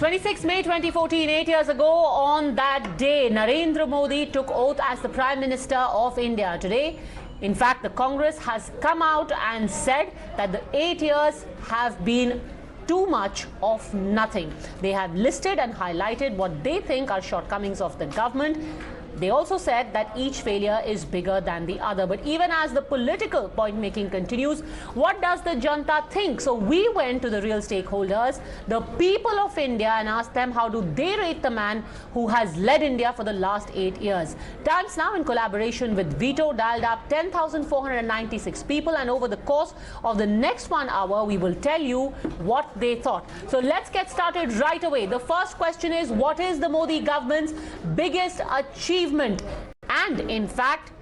26 May 2014, 8 years ago, on that day, Narendra Modi took oath as the Prime Minister of India. Today, in fact, the Congress has come out and said that the 8 years have been too much of nothing. They have listed and highlighted what they think are shortcomings of the government. They also said that each failure is bigger than the other. But even as the political point-making continues, what does the Janta think? So we went to the real stakeholders, the people of India, and asked them how do they rate the man who has led India for the last 8 years. Times Now, in collaboration with Veto, dialed up 10,496 people, and over the course of the next 1 hour, we will tell you what they thought. So let's get started right away. The first question is, what is the Modi government's biggest achievement? And in fact,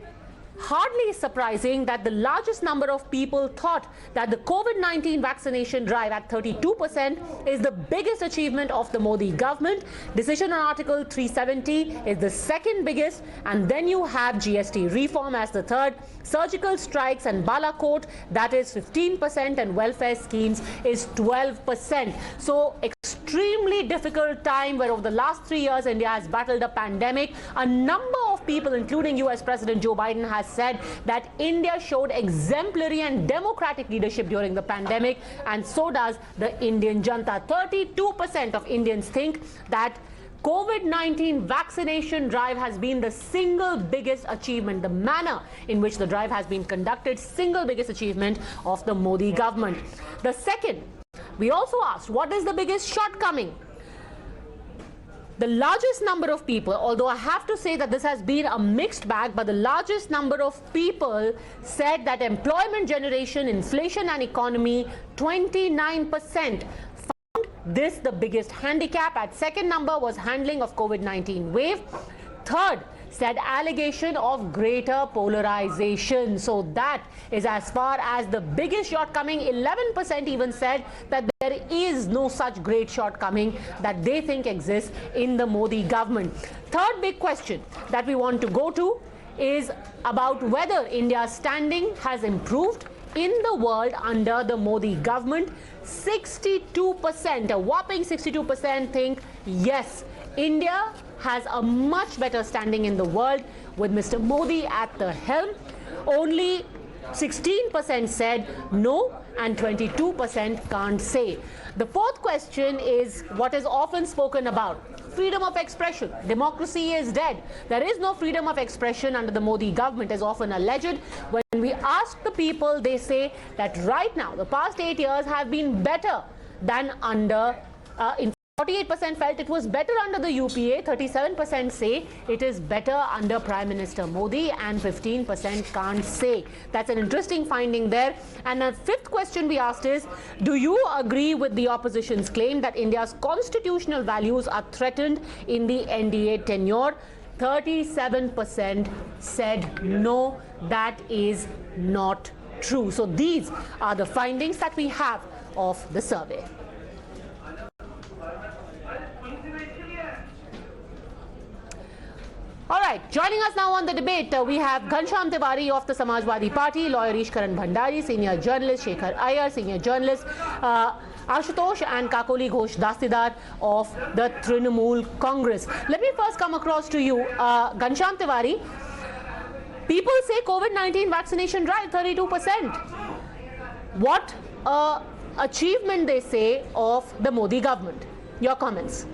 hardly surprising that the largest number of people thought that the COVID-19 vaccination drive at 32% is the biggest achievement of the Modi government. Decision on Article 370 is the second biggest, and then you have GST reform as the third. Surgical strikes and Balakot, that is 15%, and welfare schemes is 12%. So extremely difficult time where over the last 3 years India has battled a pandemic. A number of people, including US President Joe Biden, has said that India showed exemplary and democratic leadership during the pandemic, and so does the Indian Janta. 32% of Indians think that COVID-19 vaccination drive has been the single biggest achievement. The manner in which the drive has been conducted, single biggest achievement of the Modi government. The second, we also asked, what is the biggest shortcoming? The largest number of people, although I have to say that this has been a mixed bag, but the largest number of people said that employment generation, inflation and economy, 29%. This the biggest handicap. At second number was handling of COVID-19 wave. Third said allegation of greater polarization. So that is as far as the biggest shortcoming. 11% even said that there is no such great shortcoming that they think exists in the Modi government. Third big question that we want to go to is about whether India's standing has improved in the world under the Modi government. 62%, a whopping 62% think yes, India has a much better standing in the world with Mr. Modi at the helm. Only 16% said no, and 22% can't say. The fourth question is what is often spoken about: freedom of expression. Democracy is dead. There is no freedom of expression under the Modi government, as often alleged. When we ask the people, they say that right now, the past 8 years have been better than under, 48% felt it was better under the UPA, 37% say it is better under Prime Minister Modi, and 15% can't say. That's an interesting finding there. And the fifth question we asked is, do you agree with the opposition's claim that India's constitutional values are threatened in the NDA tenure? 37% said no, that is not true. So these are the findings that we have of the survey. All right, joining us now on the debate, we have Ghanshyam Tiwari of the Samajwadi Party, lawyer Ishkaran Bhandari, senior journalist Shekhar Iyer, senior journalist Ashutosh, and Kakoli Ghosh Dastidar of the Trinamool Congress. Let me first come across to you, Ghanshyam Tiwari. People say COVID-19 vaccination drive, 32%. What achievement they say of the Modi government? Your comments.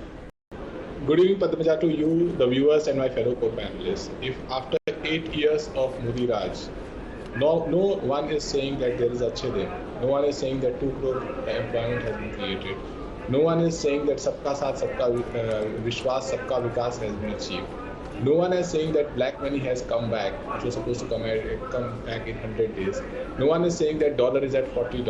Good evening, Padmaja, to you, the viewers, and my fellow co-panelists. If after 8 years of Modi Raj, no one is saying that there is Achhe, no one is saying that 2 crore employment has been created, no one is saying that Sabka Saath, Sabka Vishwas, Sabka Vikas has been achieved. No one is saying that black money has come back, which was supposed to come back in 100 days. No one is saying that dollar is at 40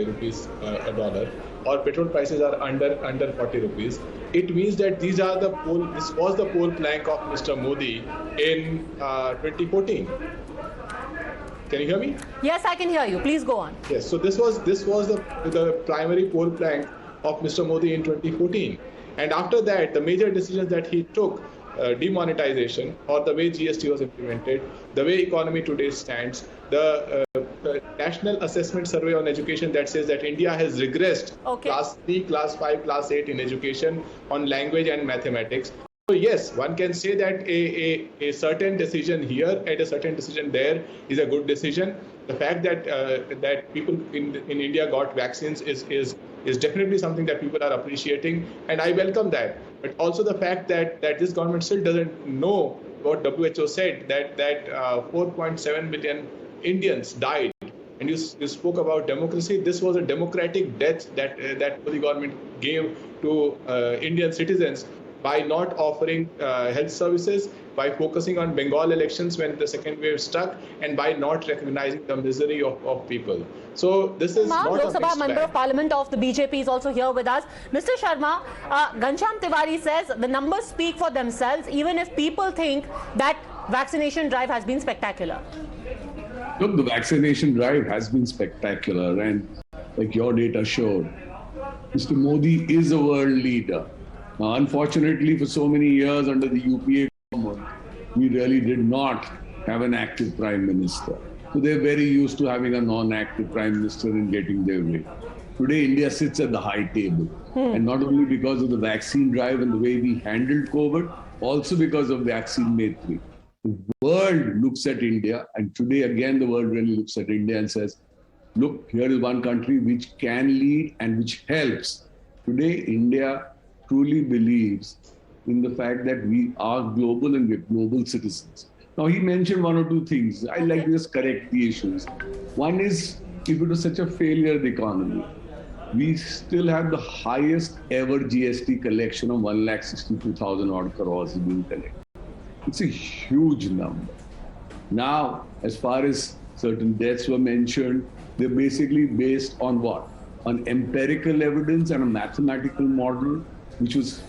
rupees a dollar, or petrol prices are under 40 rupees. It means that this was the poll plank of Mr. Modi in 2014. Can you hear me? Yes, I can hear you. Please go on. Yes. So this was the primary poll plank of Mr. Modi in 2014, and after that, the major decisions that he took, demonetization, or the way GST was implemented, the way economy today stands, the national assessment survey on education that says that India has regressed class 3, class 5, class 8 in education on language and mathematics. So yes, one can say that a certain decision here and a certain decision there is a good decision. The fact that that people in India got vaccines is definitely something that people are appreciating, and I welcome that. But also the fact that this government still doesn't know what WHO said, that 4.7 million Indians died. And you spoke about democracy. This was a democratic death that the government gave to Indian citizens by not offering health services, by focusing on Bengal elections when the second wave struck, and by not recognizing the misery of people. So this is not Lok Sabha Member of Parliament of the BJP is also here with us. Mr. Sharma, Ghanshyam Tiwari says the numbers speak for themselves, even if people think that vaccination drive has been spectacular. Look, the vaccination drive has been spectacular, and like your data showed, Mr. Modi is a world leader. Unfortunately, for so many years under the UPA government, we really did not have an active prime minister. So they're very used to having a non-active prime minister and getting their way. Today, India sits at the high table. And not only because of the vaccine drive and the way we handled COVID, also because of vaccine Maitri. The world looks at India, and today again the world really looks at India and says, look, here is one country which can lead and which helps. Today, India truly believes in the fact that we are global and we're global citizens. Now, he mentioned one or two things. I'd like to just correct the issues. One is, if it was such a failure, the economy, we still have the highest ever GST collection of 1,62,000 odd crores being collected. It's a huge number. Now, as far as certain deaths were mentioned, they're basically based on what? On empirical evidence and a mathematical model, which was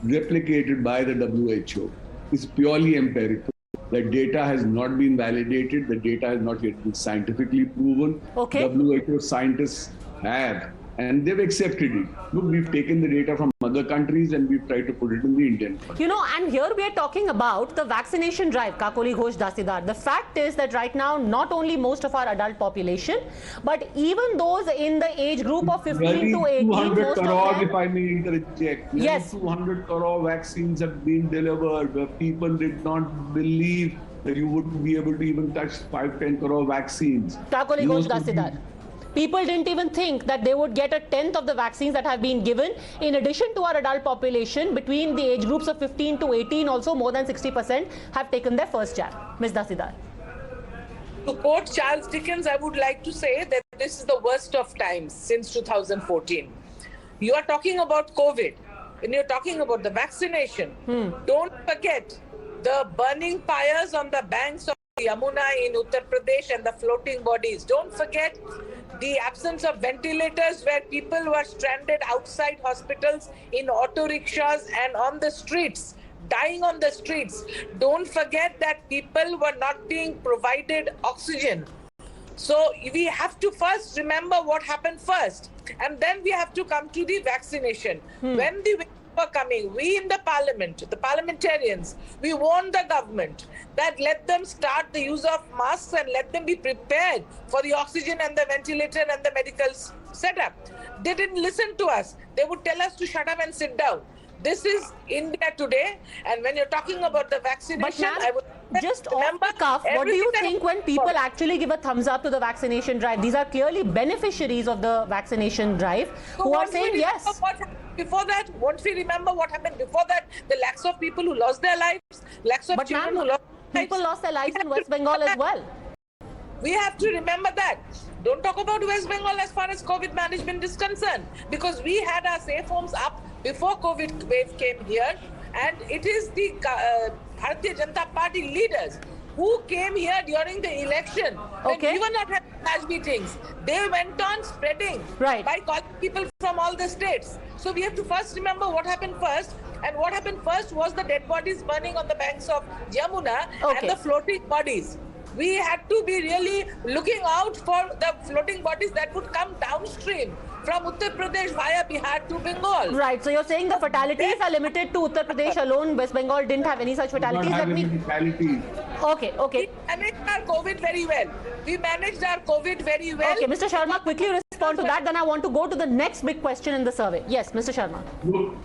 replicated by the WHO. It's purely empirical. The data has not been validated. The data has not yet been scientifically proven. WHO scientists have, and they've accepted it. Look, we've taken the data from other countries and we've tried to put it in the Indian country. You know, and here we are talking about the vaccination drive, Kakoli Ghosh Dasidar. The fact is that right now, not only most of our adult population, but even those in the age group of 15 to 18, 200 crore, them, if I may interject. Yes. 200 crore vaccines have been delivered, where people did not believe that you would be able to even touch 5-10 crore vaccines. Kakoli Ghosh Dasidar. People didn't even think that they would get a tenth of the vaccines that have been given. In addition to our adult population, between the age groups of 15 to 18, also more than 60% have taken their first jab. Ms. Dasidar. To quote Charles Dickens, I would like to say that this is the worst of times since 2014. You are talking about COVID, and you're talking about the vaccination. Don't forget the burning pyres on the banks of Yamuna in Uttar Pradesh and the floating bodies. Don't forget the absence of ventilators, where people were stranded outside hospitals in auto rickshaws and on the streets, dying on the streets. Don't forget that people were not being provided oxygen. So we have to first remember what happened first, and then we have to come to the vaccination. When the were coming, we in the parliament, the parliamentarians, we warned the government that let them start the use of masks and let them be prepared for the oxygen and the ventilator and the medical setup. They didn't listen to us. They would tell us to shut up and sit down. This is India today, and when you're talking about the vaccination, I would just off the cuff, what do you think when people actually give a thumbs up to the vaccination drive? These are clearly beneficiaries of the vaccination drive who are saying yes. Before that, won't we remember what happened before that? The lakhs of people who lost their lives, lakhs of children who lost their lives. People lost their lives in West Bengal as well. We have to remember that. Don't talk about West Bengal as far as COVID management is concerned, because we had our safe homes up before COVID wave came here, and it is the Bharatiya Janata Party leaders who came here during the election when we were not having large meetings. They went on spreading by calling people from all the states. So we have to first remember what happened first, and what happened first was the dead bodies burning on the banks of Yamuna and the floating bodies. We had to be really looking out for the floating bodies that would come downstream from Uttar Pradesh via Bihar to Bengal. Right, so you're saying the fatalities are limited to Uttar Pradesh alone. West Bengal didn't have any such fatalities. Fatalities. Okay. We managed our COVID very well. Okay, Mr. Sharma, quickly respond to that. Then I want to go to the next big question in the survey. Yes, Mr. Sharma. Look,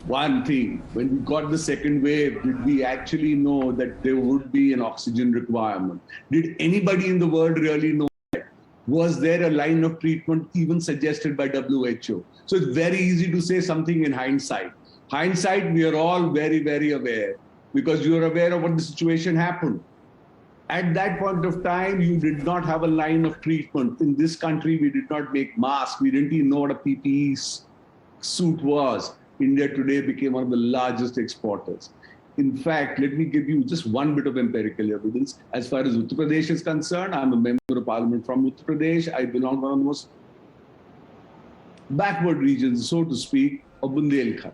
one thing, when we got the second wave, did we actually know that there would be an oxygen requirement? Did anybody in the world really know that? Was there a line of treatment even suggested by WHO? So it's very easy to say something in hindsight. Hindsight, we are all very, very aware because you are aware of what the situation happened. At that point of time, you did not have a line of treatment. In this country, we did not make masks. We didn't even know what a PPE suit was. India today became one of the largest exporters. In fact, let me give you just one bit of empirical evidence. As far as Uttar Pradesh is concerned, I'm a member of parliament from Uttar Pradesh. I belong to one of the most backward regions, so to speak, of Bundelkhand.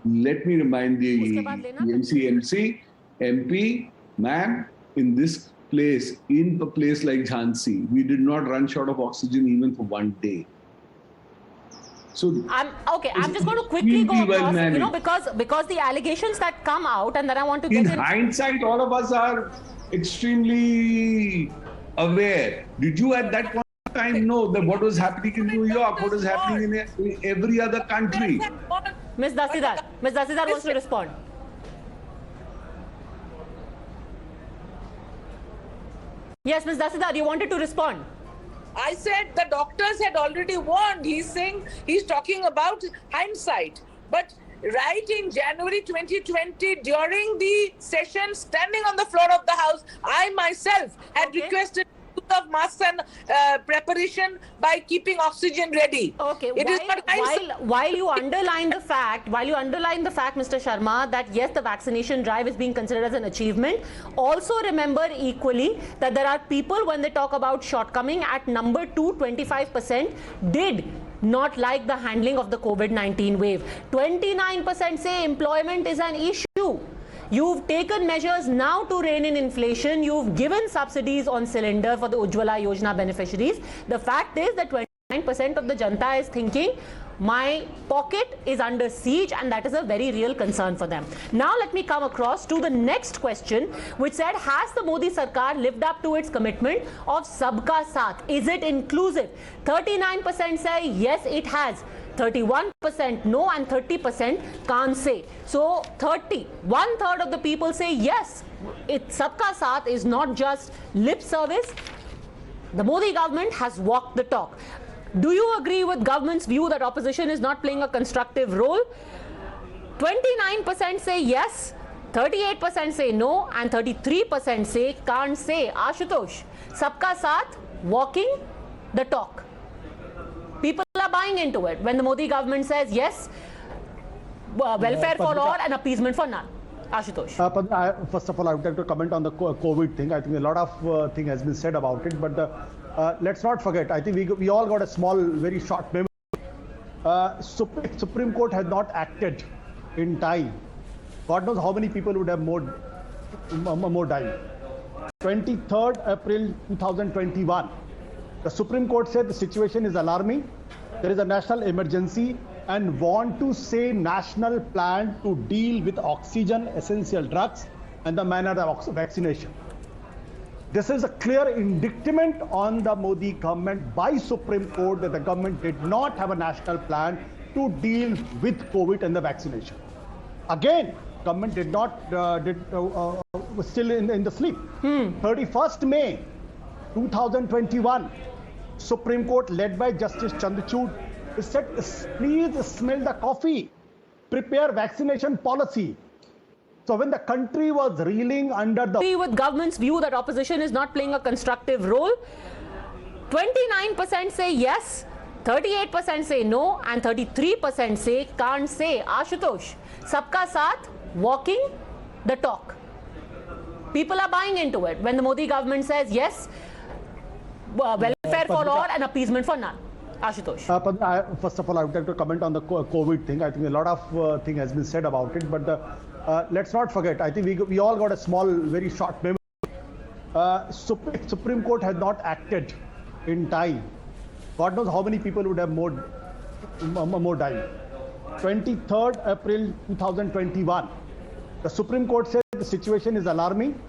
Let me remind the MC MP, ma'am, in this place, in a place like Jhansi, we did not run short of oxygen even for one day. So I'm just going to quickly go across, because the allegations that come out, and then I want to get in hindsight, all of us are extremely aware. Did you at that point of time know that what was happening in New York, what was happening in every other country? Ms. Dasidar wants to respond. Yes, Ms. Dasidar, you wanted to respond. I said the doctors had already warned. He's talking about hindsight. But right in January 2020, during the session, standing on the floor of the House, I myself had requested use of masks and preparation by keeping oxygen ready. Okay, while you underline the fact, Mr. Sharma, that yes, the vaccination drive is being considered as an achievement, also remember equally that there are people, when they talk about shortcoming, at number 2, 25% did not like the handling of the COVID-19 wave. 29% say employment is an issue. You've taken measures now to rein in inflation. You've given subsidies on cylinder for the Ujjwala Yojana beneficiaries. The fact is that 29% of the Janta is thinking, my pocket is under siege, and that is a very real concern for them. Now let me come across to the next question, which said, has the Modi Sarkar lived up to its commitment of Sabka Saath? Is it inclusive? 39% say yes, it has. 31% no, and 30% can't say. So 1/3 of the people say yes, Sabka Saath is not just lip service. The Modi government has walked the talk. Do you agree with government's view that opposition is not playing a constructive role? 29% say yes, 38% say no, and 33% say can't say. Ashutosh, Sabka Saath walking the talk. People are buying into it when the Modi government says yes, welfare for all and appeasement for none. Ashutosh. First of all, I would like to comment on the COVID thing. I think a lot of thing has been said about it, but let's not forget, I think we all got a small, very short memory. Supreme Court has not acted in time. God knows how many people would have more died. 23rd April 2021. The Supreme Court said the situation is alarming. There is a national emergency and want to say national plan to deal with oxygen, essential drugs, and the manner of vaccination. This is a clear indictment on the Modi government by Supreme Court that the government did not have a national plan to deal with COVID and the vaccination. Again, government did not, was still in the sleep. 31st May 2021, Supreme Court led by Justice Chandrachud said, please smell the coffee, prepare vaccination policy. So when the country was reeling under the... With government's view that opposition is not playing a constructive role, 29% say yes, 38% say no, and 33% say can't say. Ashutosh, Sabka Saath walking the talk. People are buying into it when the Modi government says yes, welfare for all and appeasement for none. Ashutosh. First of all, I would like to comment on the COVID thing. I think a lot of thing has been said about it, but let's not forget, I think we all got a small, very short memory. Supreme Court has not acted in time. God knows how many people would have more died. 23rd April 2021. The Supreme Court said the situation is alarming.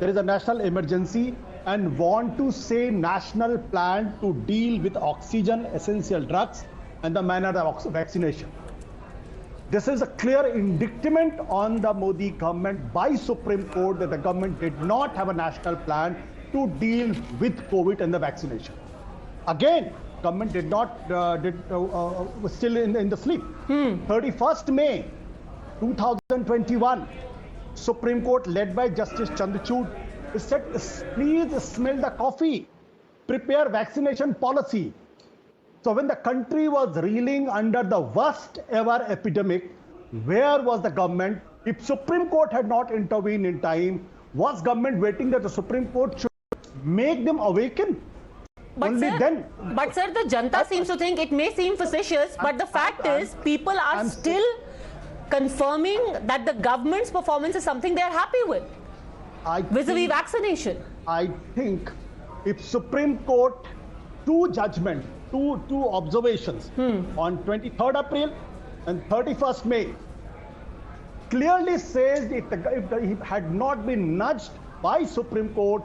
there is a national emergency and want to say national plan to deal with oxygen, essential drugs, and the manner of vaccination. This is a clear indictment on the Modi government by Supreme Court that the government did not have a national plan to deal with COVID and the vaccination. Again, government did not, was still in the sleep. 31st May 2021, Supreme Court led by Justice Chandrachud said, please smell the coffee, prepare vaccination policy. So when the country was reeling under the worst ever epidemic, where was the government? If Supreme Court had not intervened in time, was government waiting that the Supreme Court should make them awaken? But Only sir, then. But sir, the Janta seems to think it may seem facetious, but the fact is people are still confirming that the government's performance is something they are happy with vis-a-vis vaccination. I think if Supreme Court, two judgments, two observations on 23rd April and 31st May clearly says if it had not been nudged by Supreme Court,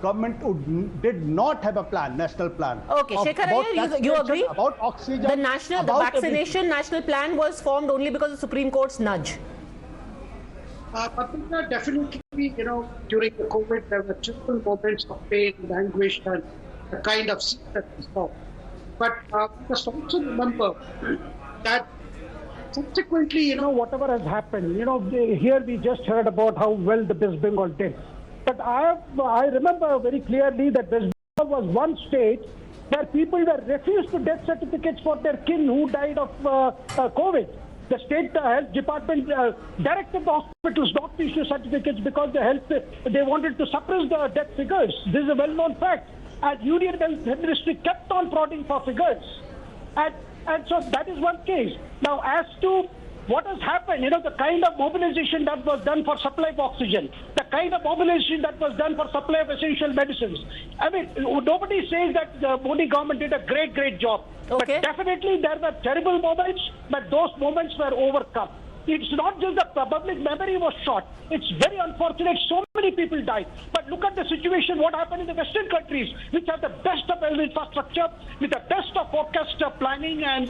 government did not have a plan, national plan. Okay, Shekhar, you agree? About oxygen. The vaccination national plan was formed only because of Supreme Court's nudge. Definitely, during the COVID, there were terrible moments of pain and anguish and the kind of sickness we saw. But just also remember that subsequently, whatever has happened, here we just heard about how well the West Bengal did. But I remember very clearly that West Bengal was one state where people were refused to death certificates for their kin who died of COVID. The state health department directed the hospitals not to issue certificates because they wanted to suppress the death figures. This is a well-known fact. And Union Health Ministry kept on prodding for figures. And so that is one case. Now, as to what has happened, the kind of mobilization that was done for supply of oxygen, the kind of mobilization that was done for supply of essential medicines. I mean, nobody says that the Modi government did a great job. Okay. But definitely there were terrible moments, but those moments were overcome. It's not just the public memory was shot. It's very unfortunate. So many people died. But look at the situation, what happened in the Western countries, which have the best of health infrastructure, with the best of forecast planning and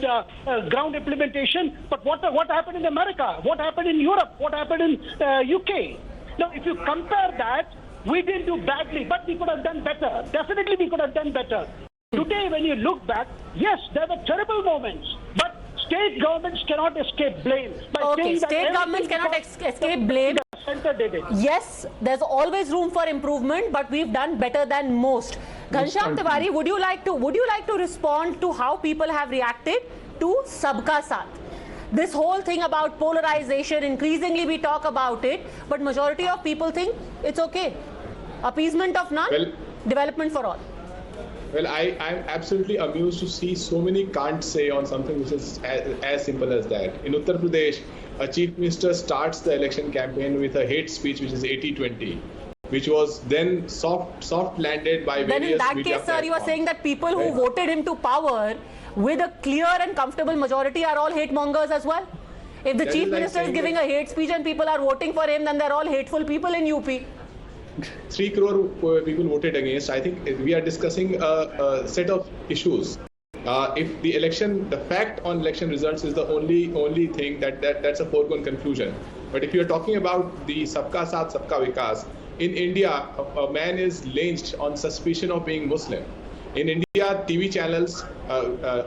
ground implementation. But what happened in America? What happened in Europe? What happened in UK? Now, if you compare that, we didn't do badly, but we could have done better. Definitely we could have done better. Today, when you look back, yes, there were terrible moments, but state governments cannot escape blame. State governments cannot escape blame. The center did it. Yes, there's always room for improvement, but we've done better than most. Ghanshyam Tiwari, would you like to respond to how people have reacted to Sabka Saath? This whole thing about polarization, increasingly we talk about it, but majority of people think it's okay. Appeasement of none, development for all. Well, I'm absolutely amused to see so many can't say on something which is as simple as that. In Uttar Pradesh, a chief minister starts the election campaign with a hate speech which is 80-20, which was then soft landed by various media. Then in that case, sir, you are saying that people who voted him to power with a clear and comfortable majority are all hate mongers as well? If the chief minister is giving a hate speech and people are voting for him, then they're all hateful people in UP. 3 crore people voted against. I think we are discussing a set of issues. If the fact on election results is the only thing that's a foregone conclusion. But if you're talking about the Sabka Saath, Sabka Vikas, in India, a man is lynched on suspicion of being Muslim. In India, TV channels,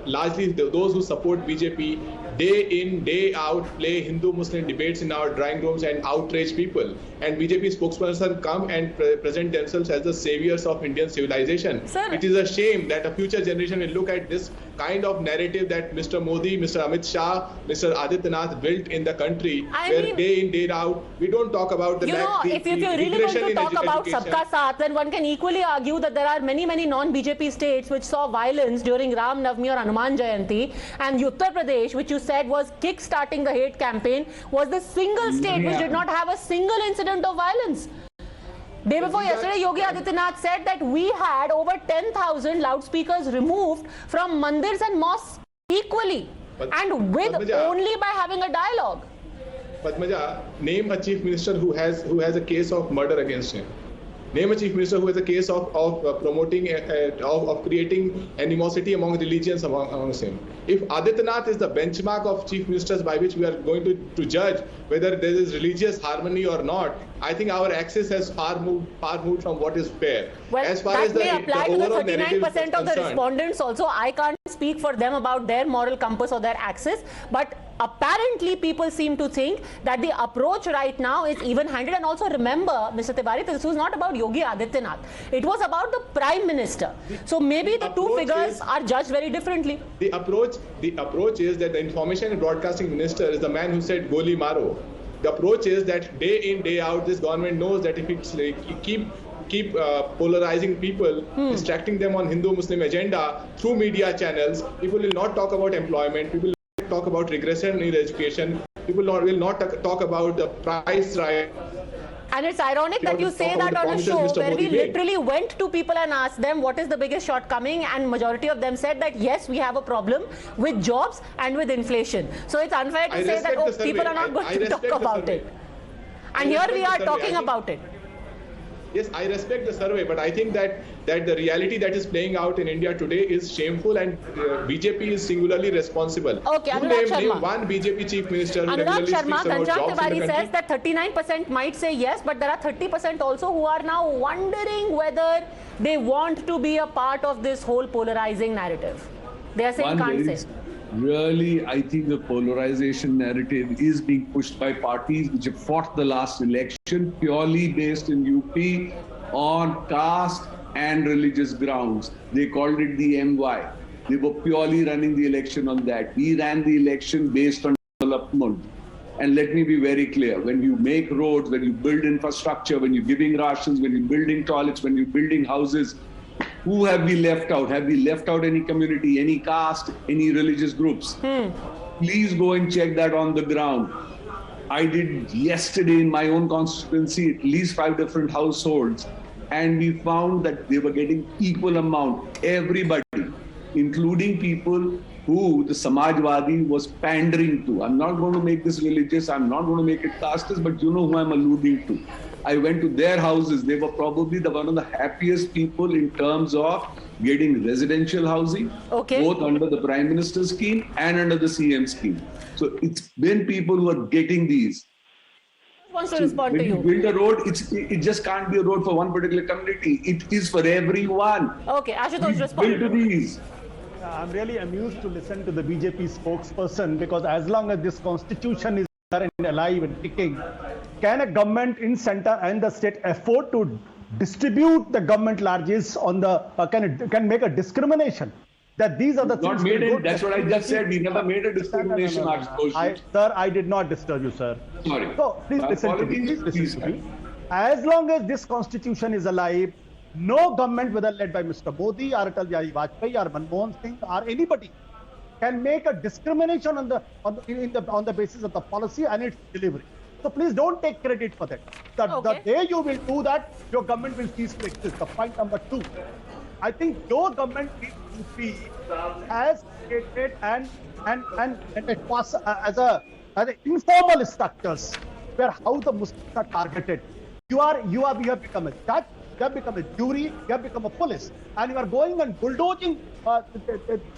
largely those who support BJP, day in, day out, play Hindu-Muslim debates in our drawing rooms and outrage people. And BJP spokespersons come and present themselves as the saviors of Indian civilization. Sir, it is a shame that a future generation will look at this kind of narrative that Mr. Modi, Mr. Amit Shah, Mr. Adityanath built in the country, where day in, day out, we don't talk about the if you really want to talk about Sabka Saath, then one can equally argue that there are many non-BJP states which saw violence during Ram Navami or Hanuman Jayanti, and Uttar Pradesh, which you said was kick-starting the hate campaign, was the single state which did not have a single incident of violence. Day before yesterday, Yogi Adityanath said that we had over 10,000 loudspeakers removed from mandirs and mosques equally, and with only by having a dialogue. Padmaja, name a chief minister who has a case of murder against him. Name a chief minister who has a case of promoting, of creating animosity among religions amongst him. If Adityanath is the benchmark of chief ministers by which we are going to judge whether there is religious harmony or not, I think our axis has far moved from what is fair. Well, as far that as may apply to the 39% of the concerned, respondents also. I can't speak for them about their moral compass or their axis, but apparently people seem to think that the approach right now is even-handed. And also remember, Mr. Tiwari, this was not about Yogi Adityanath. It was about the Prime Minister. So maybe the two figures are judged very differently. The approach is that the Information and Broadcasting Minister is the man who said Goli Maro. The approach is that day in, day out, this government knows that if it's like, keep polarizing people, distracting them on Hindu-Muslim agenda through media channels, people will not talk about employment, people will talk about regression in education, people will not talk about the price rise. And it's ironic that you say that on a show where we literally went to people and asked them what is the biggest shortcoming, and majority of them said that yes, we have a problem with jobs and with inflation. So it's unfair to say that people are not going to talk about it. And here we are talking about it. Yes, I respect the survey, but I think that the reality that is playing out in India today is shameful, and BJP is singularly responsible. Okay, Anurag Sharma. Name one BJP chief minister who Anurag Sharma, Ghanshyam Tiwari says that 39% might say yes, but there are 30% also who are now wondering whether they want to be a part of this whole polarizing narrative. They are saying can't say. Really, I think the polarization narrative is being pushed by parties which have fought the last election purely based in UP on caste and religious grounds. They called it the MY. They were purely running the election on that. We ran the election based on development. And let me be very clear, when you make roads, when you build infrastructure, when you're giving rations, when you're building toilets, when you're building houses, who have we left out? Have we left out any community, any caste, any religious groups? Please go and check that on the ground. I did yesterday in my own constituency at least 5 different households, and we found that they were getting equal amount, everybody, including people who the Samajwadi was pandering to. I'm not going to make this religious, I'm not going to make it casteist, but you know who I'm alluding to. I went to their houses. They were probably one of the happiest people in terms of getting residential housing, both under the Prime Minister scheme and under the CM scheme. So it's been people who are getting these. Wants to respond to you. When you build a road, it just can't be a road for one particular community. It is for everyone. Okay, Ashutosh, respond. Build to these. I'm really amused to listen to the BJP spokesperson, because as long as this constitution is there and alive and kicking, can a government in center and the state afford to distribute the government largesse on the can make a discrimination that these are the not things? Made it, that's what I just said. We never made a discrimination. Sir, I did not disturb you, sir. Sorry. So please listen to me. Listen to me. As long as this constitution is alive, no government, whether led by Mr. Modi or Atal Bihari Vajpayee or Manmohan Singh or anybody, can make a discrimination on the basis of the policy and its delivery. So please don't take credit for that. The day you will do that, your government will cease to exist. The point number 2. I think your government has created and it was as an informal structures where how the Muslims are targeted. You have become a judge, you have become a jury, you have become a police, and you are going and bulldozing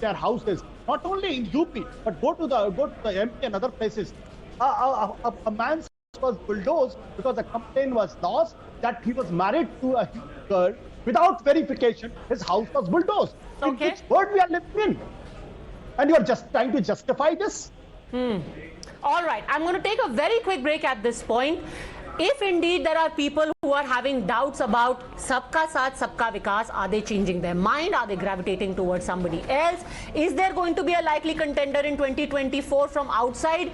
their houses. Not only in UP, but go to the MP and other places. A man's house was bulldozed because the complaint was lost that he was married to a girl without verification. His house was bulldozed. Okay. In which world we are living in? And you are just trying to justify this? All right, I'm going to take a very quick break at this point. If indeed there are people who are having doubts about Sabka Saath, Sabka Vikas, are they changing their mind? Are they gravitating towards somebody else? Is there going to be a likely contender in 2024 from outside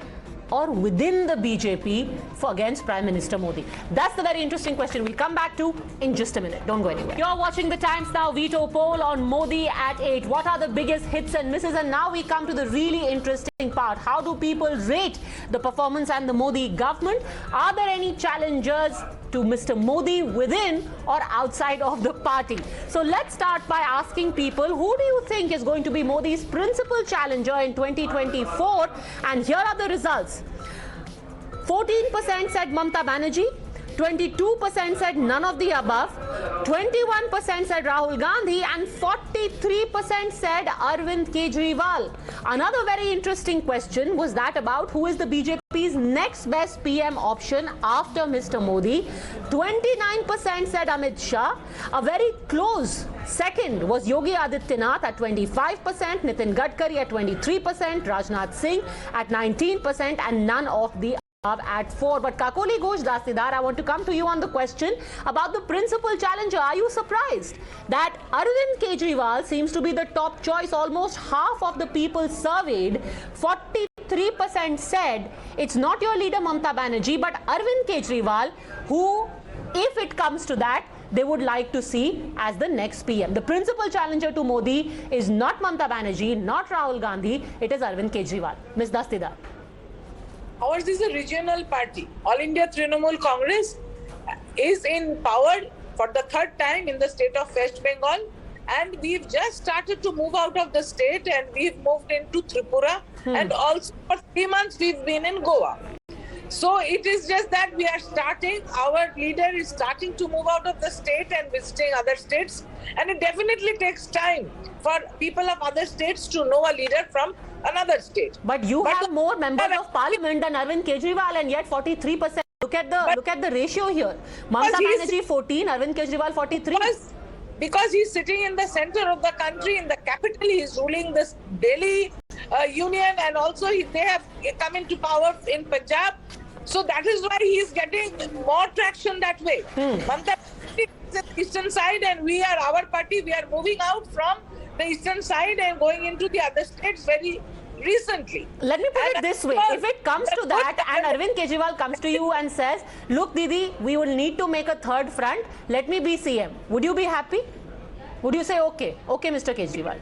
or within the BJP against Prime Minister Modi? That's the very interesting question we'll come back to in just a minute. Don't go anywhere. You're watching the Times Now veto poll on Modi at 8. What are the biggest hits and misses? And now we come to the really interesting part. How do people rate the performance and the Modi government? Are there any challengers to Mr. Modi within or outside of the party? So let's start by asking people, who do you think is going to be Modi's principal challenger in 2024? And here are the results. 14% said Mamata Banerjee, 22% said none of the above, 21% said Rahul Gandhi, and 43% said Arvind Kejriwal. Another very interesting question was that about who is the BJP's next best PM option after Mr. Modi. 29% said Amit Shah. A very close second was Yogi Adityanath at 25%, Nitin Gadkari at 23%, Rajnath Singh at 19%, and none of the at 4%. But Kakoli Ghosh Dastidar, I want to come to you on the question about the principal challenger. Are you surprised that Arvind Kejriwal seems to be the top choice? Almost half of the people surveyed, 43% said it's not your leader Mamata Banerjee but Arvind Kejriwal, who, if it comes to that, they would like to see as the next PM. The principal challenger to Modi is not Mamata Banerjee, not Rahul Gandhi, it is Arvind Kejriwal. Ms. Dastidar. Ours is a regional party. All India Trinamool Congress is in power for the third time in the state of West Bengal, and we've just started to move out of the state, and we've moved into Tripura, and also for 3 months we've been in Goa. So it is just that we are starting, our leader is starting to move out of the state and visiting other states, and it definitely takes time for people of other states to know a leader from another state. But you have more members of parliament than Arvind Kejriwal, and yet 43%. Look at the ratio here. Mamata Banerjee 14, Arvind Kejriwal 43. Because he's sitting in the center of the country, in the capital, he's ruling this Delhi union, and also they have come into power in Punjab. So that is why he's getting more traction that way. Mamata is at the eastern side, and we are our party. We are moving out from the eastern side and going into the other states very recently. Let me put it this way. If it comes to that and Arvind Kejriwal comes to you and says, look Didi, we will need to make a third front, let me be CM. Would you be happy? Would you say, okay, Mr. Kejriwal?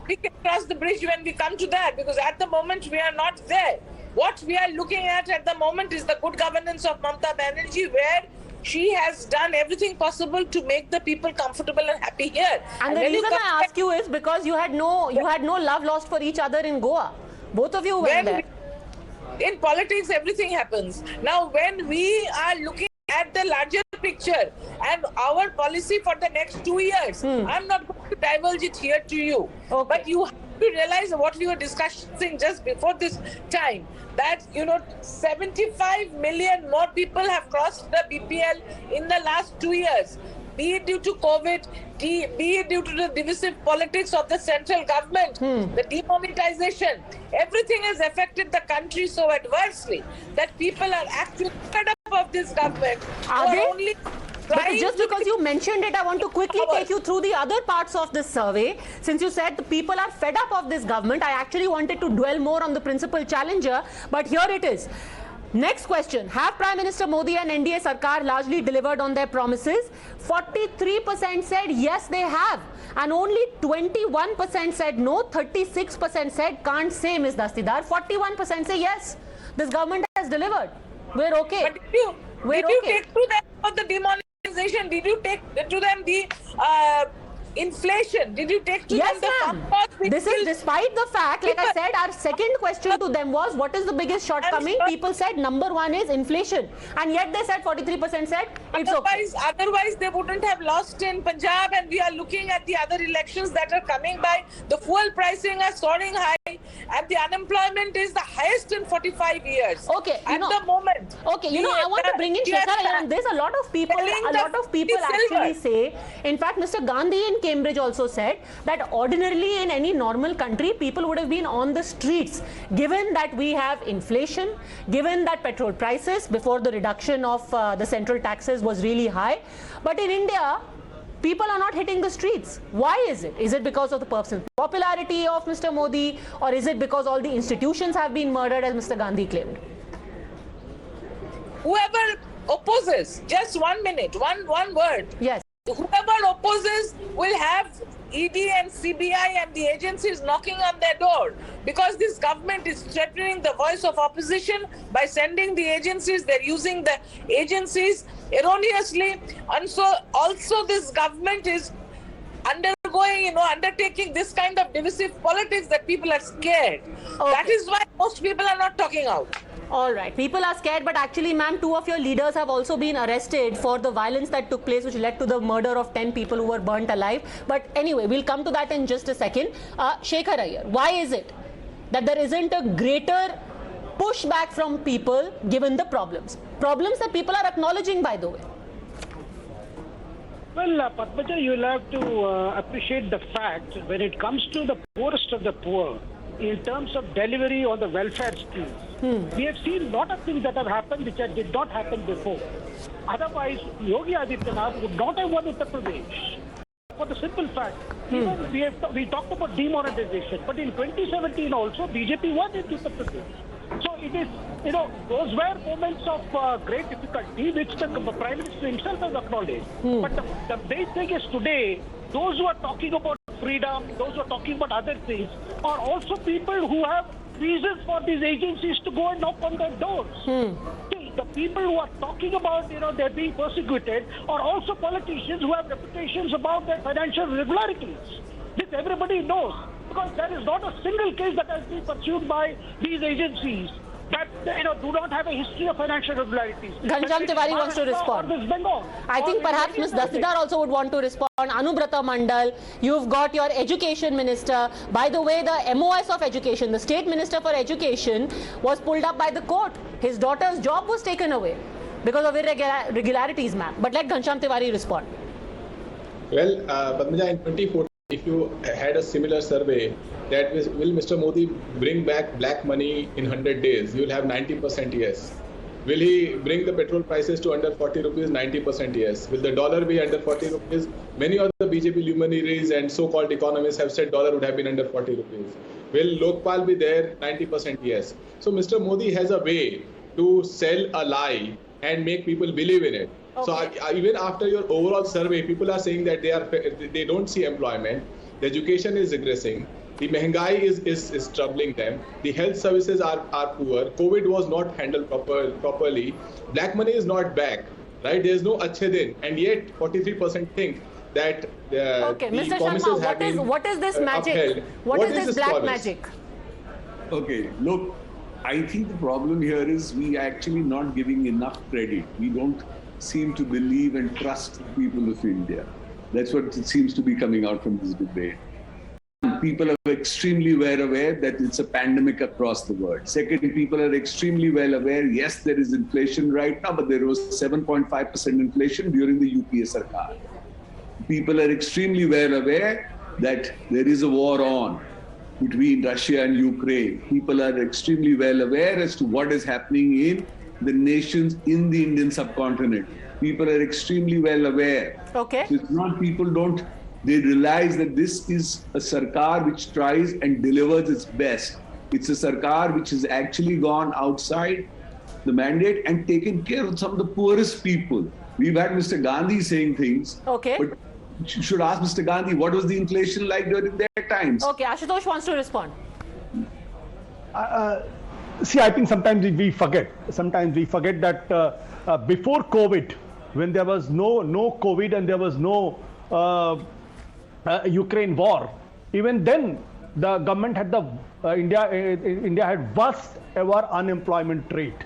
We can cross the bridge when we come to that, because at the moment we are not there. What we are looking at the moment is the good governance of Mamata Banerjee, where she has done everything possible to make the people comfortable and happy here. And the reason I ask you is because you had no love lost for each other in Goa. Both of you went there. In politics, everything happens. Now, when we are looking at the larger picture and our policy for the next 2 years, I'm not going to divulge it here to you. Okay. But you have to realize what we were discussing just before this time, that 75 million more people have crossed the BPL in the last 2 years, be it due to COVID, be it due to the divisive politics of the central government, the demonetization. Everything has affected the country so adversely that people are actually fed up of this government. Are they? But just because you mentioned it, I want to quickly take you through the other parts of this survey. Since you said the people are fed up of this government, I actually wanted to dwell more on the principal challenger, but here it is. Next question. Have Prime Minister Modi and NDA Sarkar largely delivered on their promises? 43% said yes, they have. And only 21% said no, 36% said can't say, Ms. Dastidar. 41% say yes, this government has delivered. We're okay. But did you take to them about the demonetization? Did you take to them the inflation? Did you take to them the farm cost? This is despite the fact, like I said, our second question to them was, what is the biggest shortcoming? People said number one is inflation. And yet they said 43% said it's okay. Otherwise, they wouldn't have lost in Punjab, and we are looking at the other elections that are coming by. The fuel pricing are soaring high, and the unemployment is the highest in 45 years. Okay, at the moment. Okay, I want to bring in Shekhar, and there's a lot of people actually say, in fact, Mr. Gandhi in Cambridge also said that ordinarily in any normal country, people would have been on the streets, given that we have inflation, given that petrol prices before the reduction of the central taxes was really high. But in India, people are not hitting the streets. Why is it? Is it because of the personal popularity of Mr. Modi, or is it because all the institutions have been murdered, as Mr. Gandhi claimed? Whoever opposes, just 1 minute, one word. Yes. Whoever opposes will have ED and CBI and the agencies knocking on their door, because this government is threatening the voice of opposition by sending the agencies. They're using the agencies erroneously, and so also this government is undertaking this kind of divisive politics that people are scared. Okay. That is why most people are not talking out. All right. People are scared, but actually, ma'am, 2 of your leaders have also been arrested for the violence that took place, which led to the murder of 10 people who were burnt alive. But anyway, we'll come to that in just a second. Shekhar Iyer, why is it that there isn't a greater pushback from people given the problems? Problems that people are acknowledging, by the way. Well, Padmaja, you'll have to appreciate the fact when it comes to the poorest of the poor, in terms of delivery on the welfare schemes, we have seen a lot of things that have happened which did not happen before. Otherwise, Yogi Adityanath would not have won Uttar Pradesh. For the simple fact, even we talked about demonetization, but in 2017 also, BJP won in Uttar Pradesh. So it is, those were moments of great difficulty which the Prime Minister himself has acknowledged. But the big thing is today, those who are talking about freedom, those who are talking about other things, are also people who have reasons for these agencies to go and knock on their doors. See, the people who are talking about, they're being persecuted are also politicians who have reputations about their financial irregularities. This everybody knows, because there is not a single case that has been pursued by these agencies that do not have a history of financial irregularities. Ghanshyam Tiwari wants to respond. I think perhaps Ms. Dasidar also would want to respond. Anubrata Mandal, you've got your education minister. By the way, the MOS of education, the state minister for education, was pulled up by the court. His daughter's job was taken away because of irregularities, ma'am. But let Ghanshyam Tiwari respond. Well, Padmaja, in 2014, if you had a similar survey that will Mr. Modi bring back black money in 100 days, you will have 90% yes. Will he bring the petrol prices to under 40 rupees? 90% yes. Will the dollar be under 40 rupees? Many of the BJP luminaries and so-called economists have said dollar would have been under 40 rupees. Will Lokpal be there? 90% yes. So Mr. Modi has a way to sell a lie and make people believe in it. Okay. So even after your overall survey, people are saying that they don't see employment, the education is regressing, the mehengai is troubling them, the health services are poor, COVID was not handled properly, black money is not back, right? There is no achhe din, and yet 43% think that the Mr. promises Sharma, have been what is this magic? upheld. What is this black promise? magic? Okay, look, I think the problem here is we are actually not giving enough credit. We don't seem to believe and trust the people of India. That's what it seems to be coming out from this debate. People are extremely well aware that it's a pandemic across the world. Second, people are extremely well aware, yes, there is inflation right now, but there was 7.5% inflation during the UPA Sarkar. People are extremely well aware that there is a war on between Russia and Ukraine. People are extremely well aware as to what is happening in the nations in the Indian subcontinent. People are extremely well aware. Okay. So it's not they realize that this is a Sarkar which tries and delivers its best. It's a Sarkar which has actually gone outside the mandate and taken care of some of the poorest people. We've had Mr. Gandhi saying things. Okay. But you should ask Mr. Gandhi, what was the inflation like during their times? Okay, Ashutosh wants to respond. See, I think sometimes we forget. Sometimes we forget that before COVID, when there was no COVID and there was no Ukraine war, even then the government had India had worst ever unemployment rate,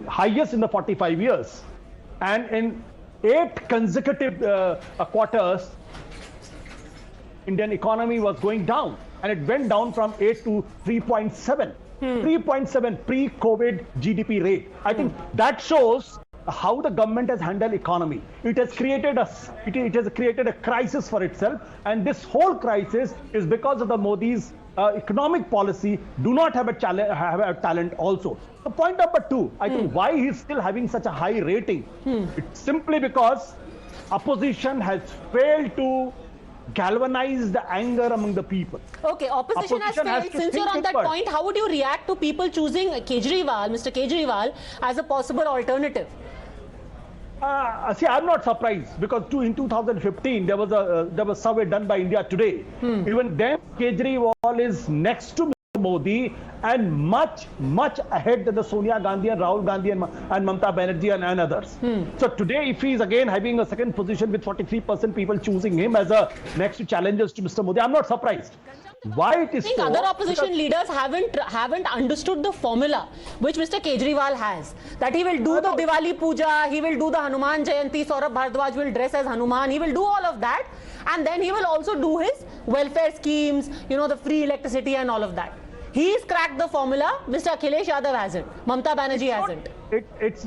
highest in the 45 years, and in 8 consecutive quarters, Indian economy was going down, and it went down from 8 to 3.7. 3.7 pre-COVID GDP rate. I think that shows how the government has handled economy. It has created a crisis for itself, and this whole crisis is because of the Modi's economic policy do not have a talent also. So point number 2, I think why he's still having such a high rating. It's simply because opposition has failed to galvanize the anger among the people. Okay, opposition has failed. Since you're on that point, how would you react to people choosing Mr. Kejriwal, as a possible alternative? See, I'm not surprised, because in 2015 there was a survey done by India Today. Even then, Kejriwal is next to Modi and much ahead than the Sonia Gandhi and Rahul Gandhi and Mamata Banerjee and others. So today, if he is again having a second position with 43% people choosing him as a next challengers to Mr. Modi, I'm not surprised. Why it is I think so? other opposition leaders haven't understood the formula which Mr. Kejriwal has. That he will do the Diwali Puja, he will do the Hanuman Jayanti, Saurabh Bharadwaj will dress as Hanuman, he will do all of that, and then he will also do his welfare schemes, the free electricity and all of that. He's cracked the formula. Mr. Akhilesh Yadav hasn't. Mamta Banerjee hasn't. It's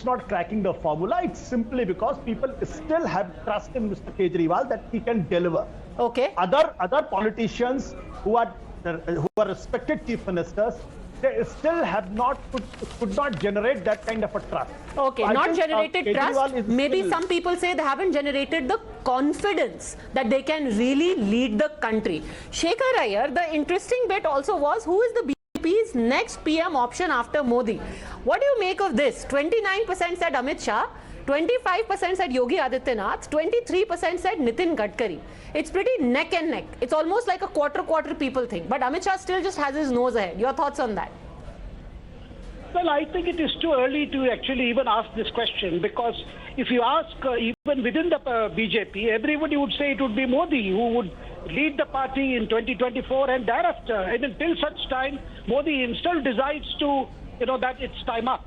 not cracking the formula. It's simply because people still have trust in Mr. Kejriwal that he can deliver. Okay. Other politicians who are respected chief ministers, they still could not generate that kind of a trust. Okay, so not generated trust. Maybe some people say they haven't generated the confidence that they can really lead the country. Shekhar Iyer, the interesting bit also was, who is the BJP's next PM option after Modi? What do you make of this? 29% said Amit Shah, 25% said Yogi Adityanath, 23% said Nitin Gadkari. It's pretty neck and neck. It's almost like a quarter people think. But Amit Shah still just has his nose ahead. Your thoughts on that? Well, I think it is too early to actually even ask this question, because if you ask even within the BJP, everybody would say it would be Modi who would lead the party in 2024 and thereafter. And until such time, Modi himself decides to, that it's time up.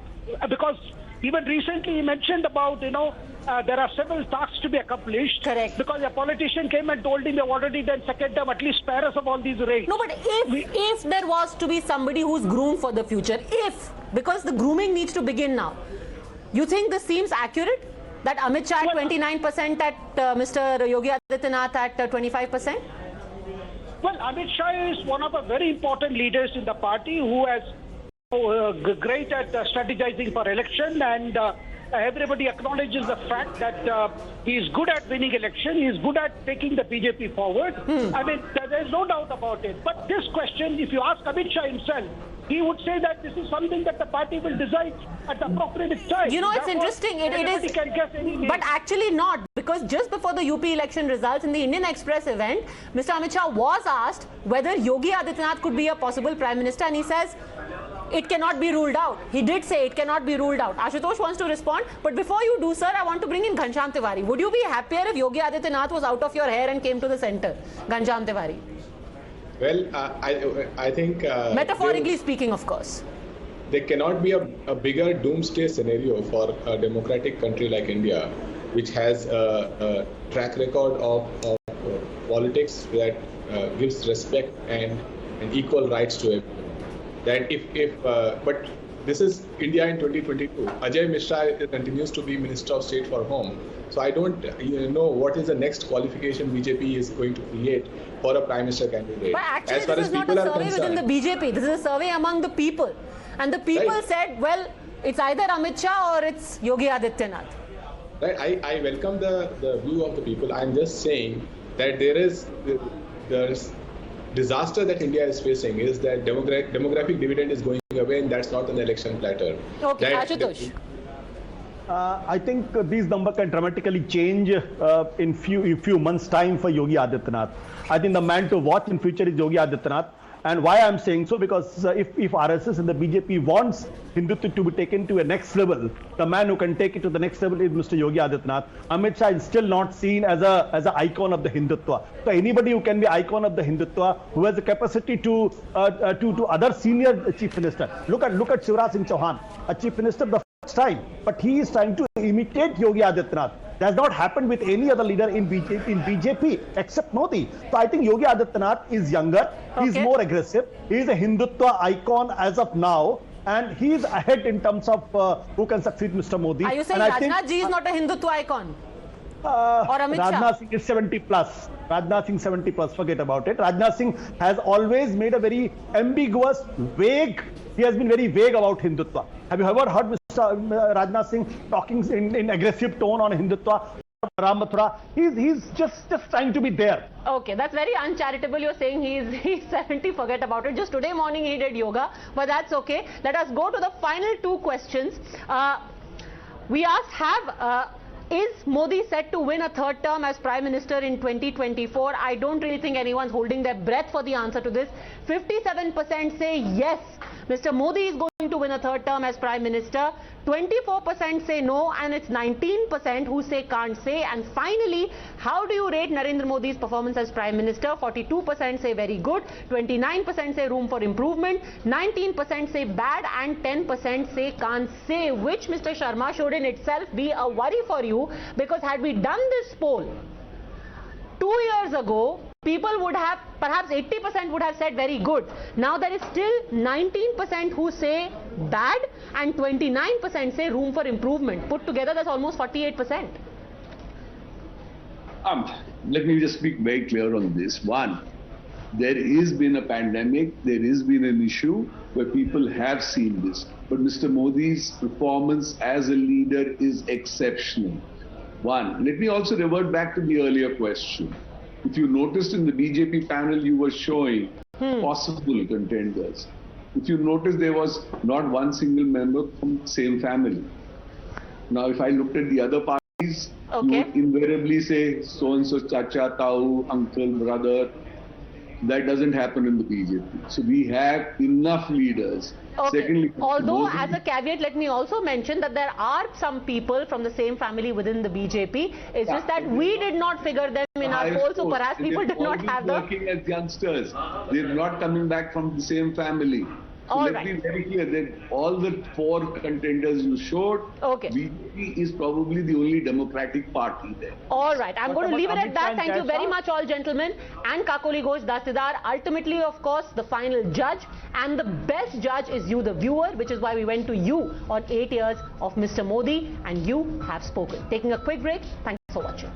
Because even recently he mentioned about, there are several tasks to be accomplished. Correct. Because a politician came and told him, they've already done second term, at least spare us of all these raids. No, but if there was to be somebody who's groomed for the future, because the grooming needs to begin now, you think this seems accurate? That Amit Shah at 29%, at Mr. Yogi Adityanath at 25%? Well, Amit Shah is one of the very important leaders in the party who has great at strategizing for election, and everybody acknowledges the fact that he is good at winning election, he is good at taking the BJP forward. I mean, there is no doubt about it. But this question, if you ask Amit Shah himself, he would say that this is something that the party will decide at the appropriate time. It's interesting. It is, can guess any name. But actually not, because just before the UP election results in the Indian Express event, Mr. Amit Shah was asked whether Yogi Adityanath could be a possible Prime Minister, and he says it cannot be ruled out. He did say it cannot be ruled out. Ashutosh wants to respond, but before you do, sir, I want to bring in Ghanshyam Tiwari. Would you be happier if Yogi Adityanath was out of your hair and came to the center? Ghanshyam Tiwari. Well, I think... metaphorically speaking, of course. There cannot be a bigger doomsday scenario for a democratic country like India, which has a track record of politics that gives respect and equal rights to everyone. That but this is India in 2022. Ajay Mishra continues to be Minister of State for Home. So I don't know what is the next qualification BJP is going to create for a Prime Minister candidate. But actually, this is not a survey within the BJP. This is a survey among the people. And the people said, well, it's either Amit Shah or it's Yogi Adityanath. Right. I welcome the view of the people. I'm just saying that there is the disaster that India is facing is that demographic dividend is going away, and that's not an election platter. Okay, Ashutosh. I think these numbers can dramatically change in few months' time for Yogi Adityanath. I think the man to watch in future is Yogi Adityanath. And why I'm saying so, because if RSS and the BJP wants Hindutva to be taken to a next level, the man who can take it to the next level is Mr. Yogi Adityanath. Amit Shah is still not seen as an icon of the Hindutva. So anybody who can be icon of the Hindutva, who has the capacity to other senior chief minister. Look at Shivraj Singh Chauhan, a chief minister the first time, but he is trying to imitate Yogi Adityanath. That has not happened with any other leader in BJP except Modi. So I think Yogi Adityanath is younger, he's more aggressive, he is a Hindutva icon as of now, and he is ahead in terms of who can succeed Mr. Modi. Are you saying Rajnath ji is not a Hindutva icon? Or Amit Shah? Rajnath Singh is 70 plus. Rajnath Singh 70 plus, forget about it. Rajnath Singh has always made a very ambiguous, vague, he has been very vague about Hindutva. Have you ever heard Mr. Rajnath Singh talking in aggressive tone on Hindutva? Ram Mathura, he's just trying to be there. Okay, that's very uncharitable. You're saying he's 70, forget about it. Just today morning he did yoga, but that's okay. Let us go to the final two questions. We asked, is Modi set to win a third term as Prime Minister in 2024? I don't really think anyone's holding their breath for the answer to this. 57% say yes, Mr. Modi is going to win a third term as Prime Minister. 24% say no, and it's 19% who say can't say. And finally, how do you rate Narendra Modi's performance as Prime Minister? 42% say very good, 29% say room for improvement, 19% say bad, and 10% say can't say, which, Mr. Sharma, should in itself be a worry for you, because had we done this poll 2 years ago, people would have, perhaps 80% would have said very good. Now there is still 19% who say bad and 29% say room for improvement. Put together, that's almost 48%. Let me just speak very clear on this. One, there has been a pandemic, there has been an issue where people have seen this. But Mr. Modi's performance as a leader is exceptional. One, let me also revert back to the earlier question. If you noticed in the BJP panel, you were showing possible contenders. If you notice, there was not one single member from the same family. Now, if I looked at the other parties, you would invariably say so-and-so, chacha, tau, uncle, brother. That doesn't happen in the BJP. So we have enough leaders. Secondly, although as a caveat, let me also mention that there are some people from the same family within the BJP. It's just that we did not figure them in our poll, so perhaps people did not have the... working as youngsters. They're not coming back from the same family. So let's be very clear that all the four contenders you showed, BJP is probably the only democratic party there. All right, I'm going to leave it at that. Thank you very much, all gentlemen. And Kakoli Ghosh Dastidar, ultimately, of course, the final judge. And the best judge is you, the viewer, which is why we went to you on 8 years of Mr. Modi. And you have spoken. Taking a quick break. Thanks for watching.